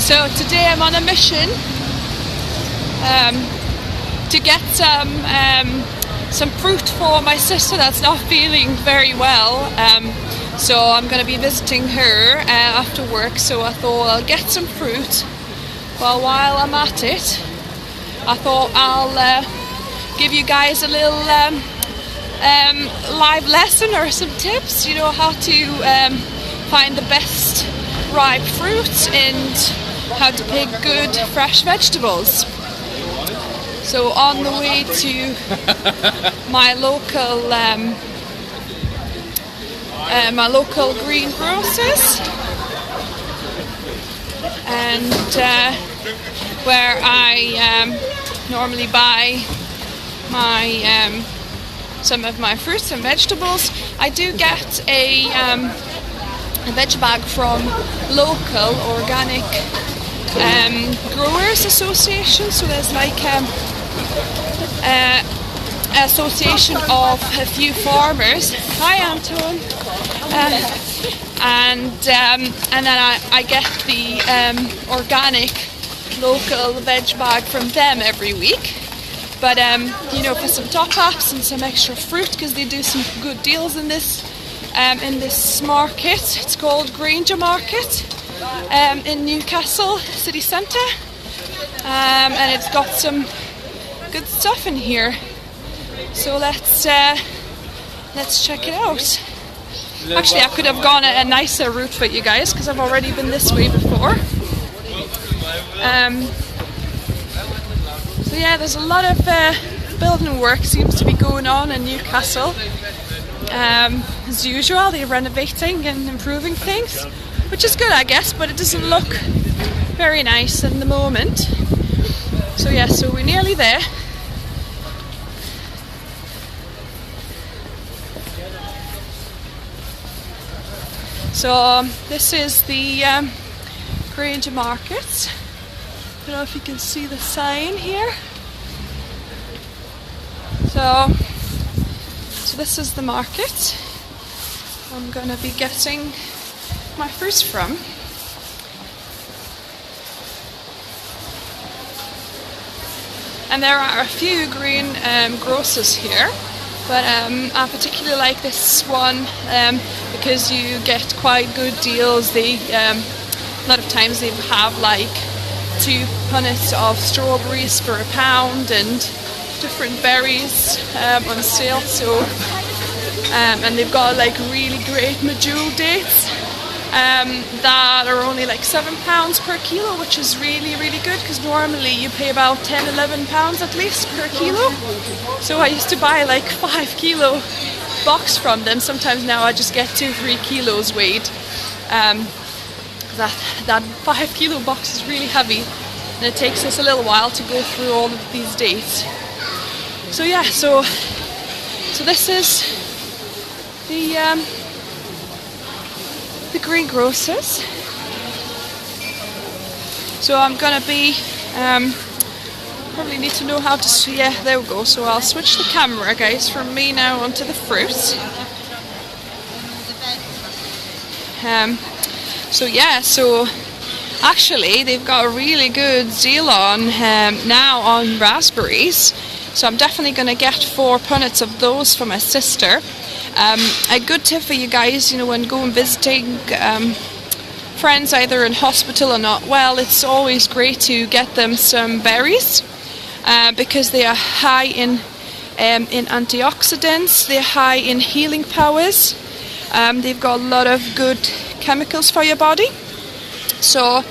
So today I'm on a mission to get some fruit for my sister that's not feeling very well. So I'm going to be visiting her after work, so I thought I'll get some fruit. Well, while I'm at it, I thought I'll give you guys a little live lesson or some tips, you know, how to find the best ripe fruit and how to pick good fresh vegetables. So on the way to my local greengrocers, and where I normally buy my some of my fruits and vegetables. I do get a veg bag from local organic growers association. So there's like association of a few farmers. Hi, Anton. And then I get the organic local veg bag from them every week. But you know, for some top-ups and some extra fruit, because they do some good deals in this market. It's called Granger Market in Newcastle city centre, and it's got some good stuff in here. So let's check it out. Actually, I could have gone a nicer route for you guys, because I've already been this way before. So yeah, there's a lot of building work seems to be going on in Newcastle. As usual, they're renovating and improving things, which is good, I guess, but it doesn't look very nice in the moment. So yeah, so we're nearly there. So this is the Granger Market. I don't know if you can see the sign here. So this is the market I'm going to be getting my fruits from. And there are a few green grocers here, but I particularly like this one because you get quite good deals. They a lot of times they have like 2 punnets of strawberries for £1 and different berries on sale. So and they've got like really great medjool dates that are only like £7 per kilo, which is really good, because normally you pay about £10-11 at least per kilo. So I used to buy like 5 kilo box from them. Sometimes now I just get 2-3 kilos weighed. That 5 kilo box is really heavy, and it takes us a little while to go through all of these dates. So yeah, so this is the greengrocers. So I'm gonna be probably need to know how to. Yeah, there we go. So I'll switch the camera, guys, from me now onto the fruits. So yeah, so actually they've got a really good deal on now on raspberries. So I'm definitely going to get 4 punnets of those for my sister. A good tip for you guys, you know, when going visiting friends either in hospital or not well, it's always great to get them some berries because they are high in antioxidants, they're high in healing powers. They've got a lot of good chemicals for your body. So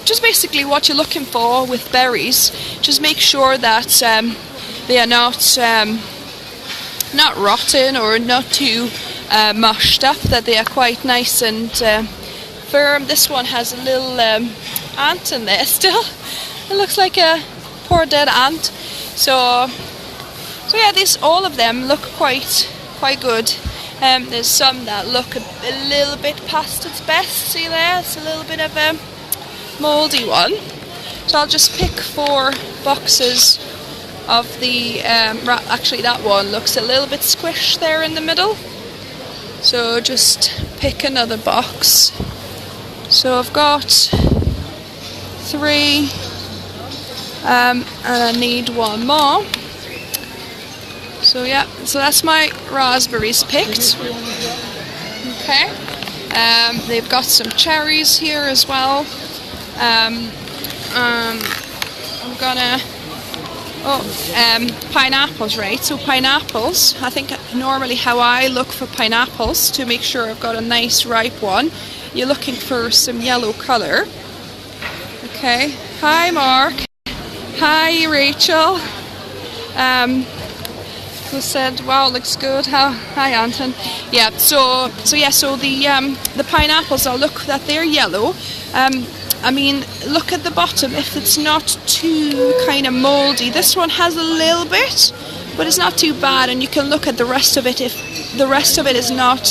just basically what you're looking for with berries, just make sure that they are not rotten or not too mushed up, that they are quite nice and firm. This one has a little ant in there still. It looks like a poor dead ant. So yeah, all of them look quite good. There's some that look a little bit past its best. See there, it's a little bit of a mouldy one. So I'll just pick 4 boxes of the, actually that one looks a little bit squished there in the middle. So just pick another box. So I've got 3, and I need 1 more. So yeah, so that's my raspberries picked. Okay, they've got some cherries here as well. I'm gonna, pineapples, right? So pineapples, I think normally how I look for pineapples to make sure I've got a nice ripe one, you're looking for some yellow colour. Okay, hi Mark, hi Rachel, who said, wow, looks good. Hi Anton. Yeah, so the pineapples, I'll look that they're yellow. I mean, look at the bottom, if it's not too kind of mouldy. This one has a little bit, but it's not too bad, and you can look at the rest of it. If the rest of it is not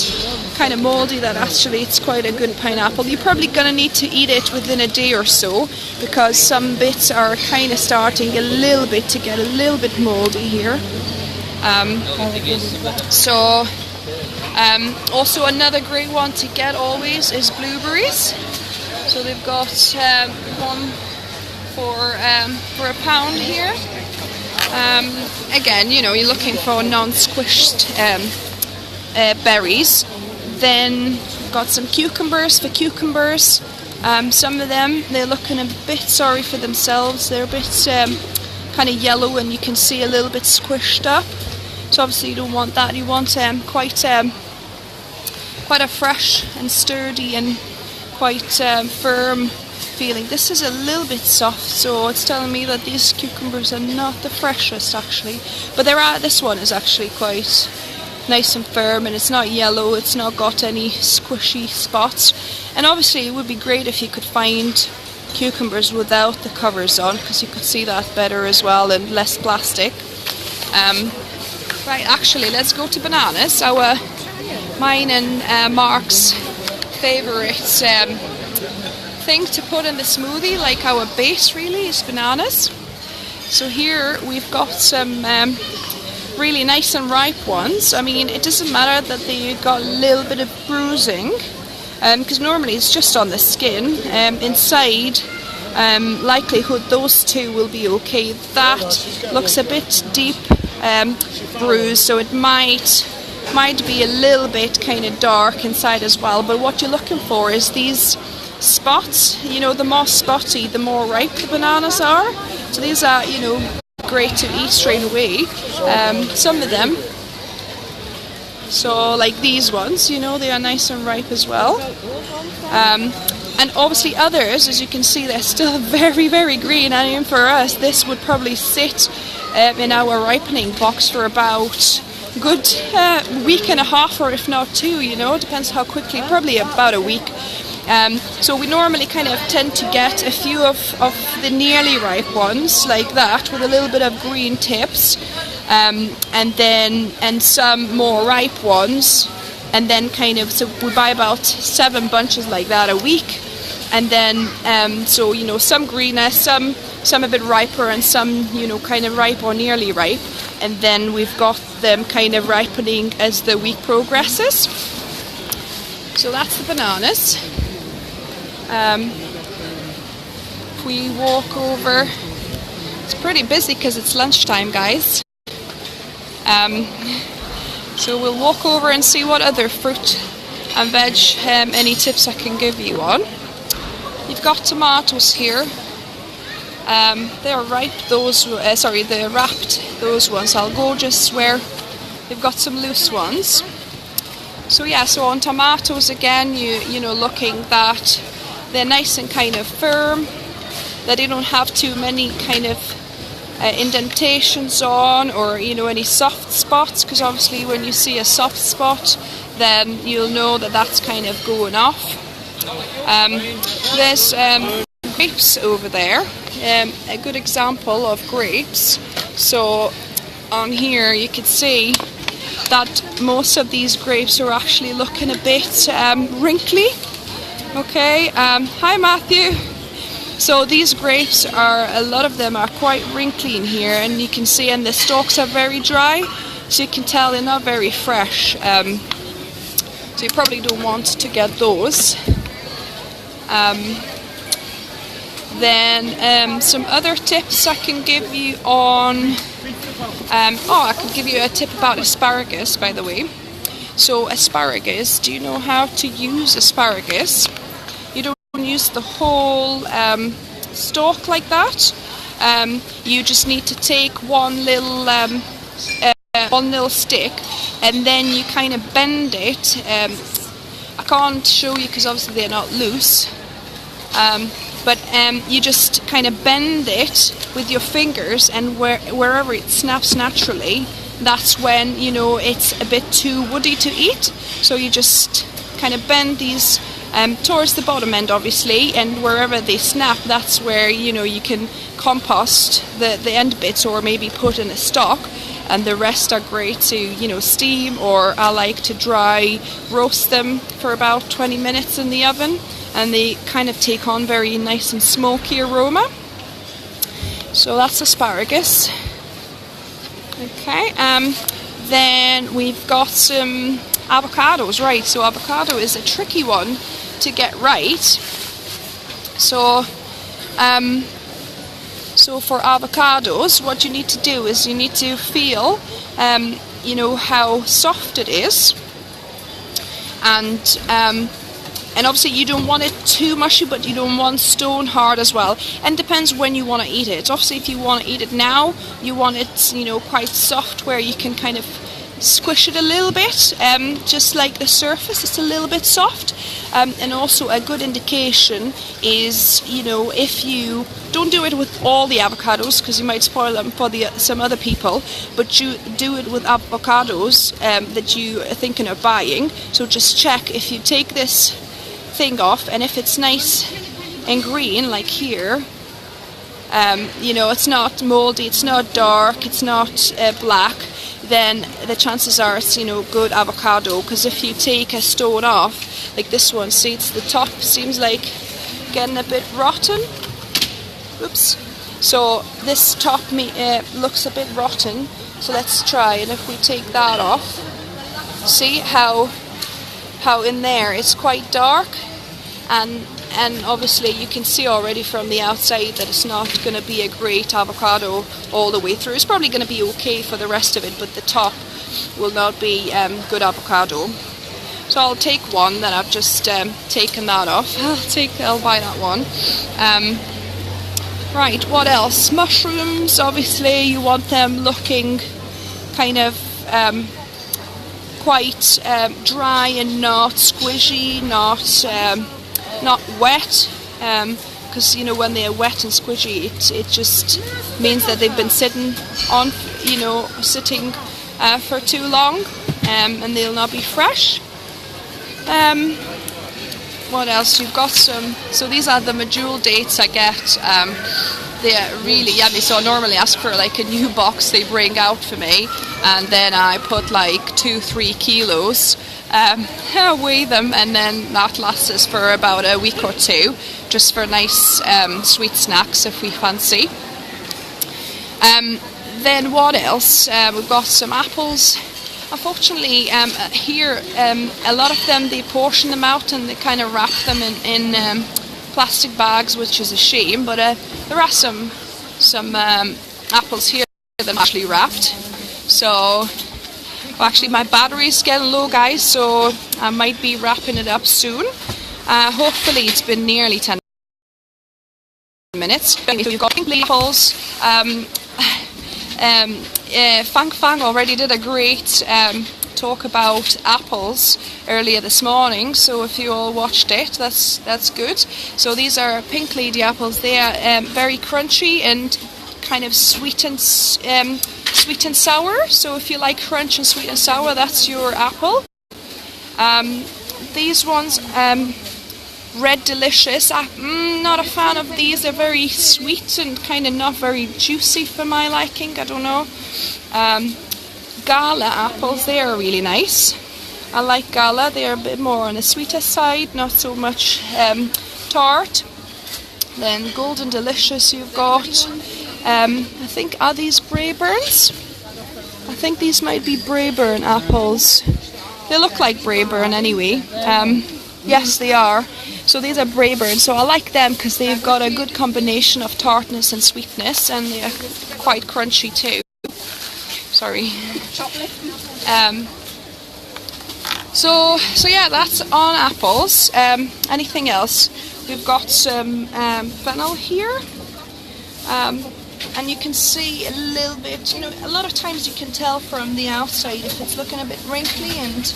kind of mouldy, then actually it's quite a good pineapple. You're probably going to need to eat it within a day or so, because some bits are kind of starting a little bit to get a little bit mouldy here. Also another great one to get always is blueberries. So they've got one for £1 here. Again, you know, you're looking for non-squished berries. Then got some cucumbers for cucumbers. Some of them, they're looking a bit sorry for themselves. They're a bit kind of yellow, and you can see a little bit squished up. So obviously you don't want that. You want quite a fresh and sturdy and quite firm feeling. This is a little bit soft, so it's telling me that these cucumbers are not the freshest actually. But this one is actually quite nice and firm, and it's not yellow, it's not got any squishy spots. And obviously it would be great if you could find cucumbers without the covers on, because you could see that better as well and less plastic. Right, actually let's go to bananas. Mine and Mark's favourite thing to put in the smoothie, like our base really, is bananas. So here we've got some really nice and ripe ones. I mean, it doesn't matter that they got a little bit of bruising, because normally it's just on the skin. Inside, likelihood those two will be okay. That looks a bit deep bruised, so it might be a little bit kind of dark inside as well. But what you're looking for is these spots. You know, the more spotty, the more ripe the bananas are. So these are, you know, great to eat straight away. Some of them, so like these ones, you know, they are nice and ripe as well. And obviously others, as you can see, they're still very, very green. And even for us, this would probably sit in our ripening box for about a good week and a half, or if not 2, you know, depends how quickly, probably about a week. So we normally kind of tend to get a few of the nearly ripe ones like that with a little bit of green tips, and some more ripe ones, and then kind of, so we buy about 7 bunches like that a week, and then so, you know, some greener, some a bit riper, and some, you know, kind of ripe or nearly ripe, and then we've got them kind of ripening as the week progresses. So that's the bananas. If we walk over, it's pretty busy because it's lunchtime, guys. So we'll walk over and see what other fruit and veg, any tips I can give you on. You've got tomatoes here. They're ripe, they're wrapped, those ones. I'll go just where they've got some loose ones. So yeah, so on tomatoes again, you know, looking that they're nice and kind of firm, that they don't have too many kind of indentations on, or, you know, any soft spots, because obviously when you see a soft spot, then you'll know that that's kind of going off. There's grapes over there, a good example of grapes. So on here you can see that most of these grapes are actually looking a bit wrinkly. Okay, hi Matthew. So these grapes are, a lot of them are quite wrinkly in here, and you can see, and the stalks are very dry, so you can tell they're not very fresh. So you probably don't want to get those. Then some other tips I can give you on... I can give you a tip about asparagus, by the way. So asparagus, do you know how to use asparagus? You don't use the whole stalk like that. You just need to take one little stick, and then you kind of bend it. I can't show you because obviously they're not loose. But you just kind of bend it with your fingers, and wherever it snaps naturally, that's when, you know, it's a bit too woody to eat. So you just kind of bend these towards the bottom end, obviously, and wherever they snap, that's where, you know, you can compost the end bits, or maybe put in a stock, and the rest are great to, you know, steam, or I like to dry roast them for about 20 minutes in the oven, and they kind of take on very nice and smoky aroma. So that's asparagus. Okay, then we've got some avocados, right? So avocado is a tricky one to get right. So for avocados, what you need to do is you need to feel, you know, how soft it is, and obviously you don't want it too mushy, but you don't want stone hard as well. And depends when you want to eat it. Obviously, if you want to eat it now, you want it, you know, quite soft, where you can kind of squish it a little bit, just like the surface, it's a little bit soft. And also a good indication is, you know, if you don't do it with all the avocados, because you might spoil them for some other people, but you do it with avocados that you are thinking of buying. So just check if you take this thing off, and if it's nice and green like here, you know, it's not moldy, it's not dark, it's not black, then the chances are it's, you know, good avocado. Because if you take a stone off, like this one, see, it's the top seems like getting a bit rotten. Oops. So this top looks a bit rotten. So let's try, and if we take that off, see how in there it's quite dark, and obviously you can see already from the outside that it's not going to be a great avocado all the way through. It's probably going to be okay for the rest of it, but the top will not be good avocado. So I'll take one that I've just taken that off. I'll buy that one. Right, what else? Mushrooms, obviously you want them looking kind of quite dry and not squishy, not wet, because, you know, when they're wet and squishy, it just means that they've been sitting for too long, and they'll not be fresh. What else? You've got some. So these are the medjool dates I get. They're really yummy. So I normally ask for like a new box they bring out for me, and then I put like 2-3 kilos. Weigh them, and then that lasts us for about a week or two, just for nice sweet snacks if we fancy. Then what else? We've got some apples. Unfortunately, here a lot of them, they portion them out and they kind of wrap them in plastic bags, which is a shame. But there are some apples here that are actually wrapped. So. Well, actually, my battery's getting low, guys, so I might be wrapping it up soon. Hopefully, it's been nearly 10 minutes. So we've got pink apples. Fang already did a great talk about apples earlier this morning, so if you all watched it, that's good. So these are pink lady apples. They are very crunchy and kind of sweet and sour. So if you like crunch and sweet and sour, that's your apple. These ones, Red Delicious. I'm not a fan of these. They're very sweet and kind of not very juicy for my liking. I don't know. Gala apples, they are really nice. I like Gala. They're a bit more on the sweeter side, not so much tart. Then Golden Delicious you've got. I think, are these Braeburns? I think these might be Braeburn apples. They look like Braeburn anyway. Yes, they are. So these are Brayburn, so I like them because they've got a good combination of tartness and sweetness, and they're quite crunchy too. Sorry. So yeah, that's on apples. Anything else? We've got some fennel here, and you can see a little bit. You know, a lot of times you can tell from the outside if it's looking a bit wrinkly and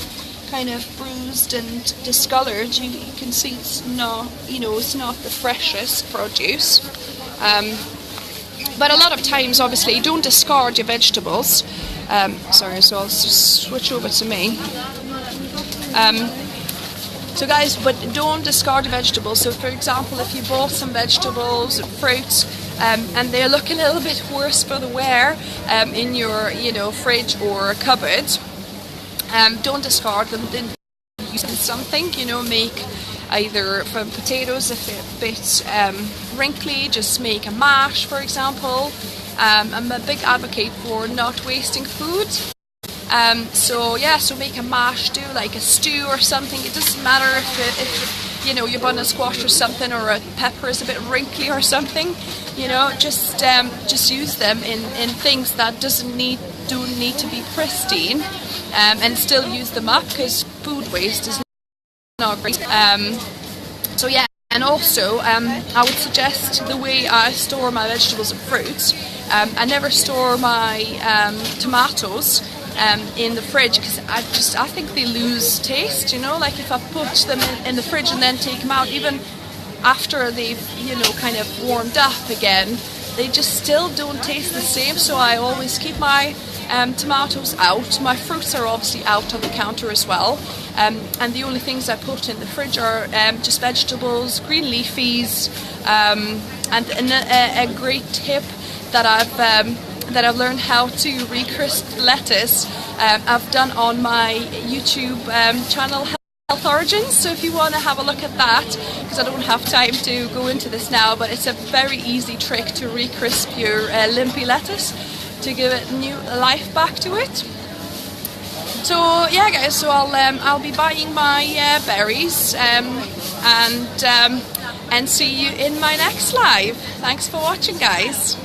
kind of bruised and discoloured. You can see it's not, you know, it's not the freshest produce. But a lot of times, obviously, don't discard your vegetables. Sorry, so I'll switch over to me. So guys, but don't discard your vegetables. So for example, if you bought some vegetables and fruits and they're looking a little bit worse for the wear in your, you know, fridge or cupboard, don't discard them. Then use something, you know, make either from potatoes if they're a bit wrinkly, just make a mash, for example. I'm a big advocate for not wasting food. So yeah, so make a mash, do like a stew or something. It doesn't matter if you know, your bun and squash or something, or a pepper is a bit wrinkly or something. You know, just use them in things that don't need to be pristine, and still use them up, because food waste is not great. So yeah, and also I would suggest the way I store my vegetables and fruits. I never store my tomatoes in the fridge, because I think they lose taste, you know. Like if I put them in the fridge and then take them out, even after they've, you know, kind of warmed up again, they just still don't taste the same. So I always keep my tomatoes out. My fruits are obviously out on the counter as well, and the only things I put in the fridge are just vegetables, green leafies, and a great tip that I've learned how to re-crisp lettuce. I've done on my YouTube channel, Health Origins. So if you want to have a look at that, because I don't have time to go into this now, but it's a very easy trick to re-crisp your limpy lettuce to give it new life back to it. So yeah, guys. So I'll be buying my berries and see you in my next live. Thanks for watching, guys.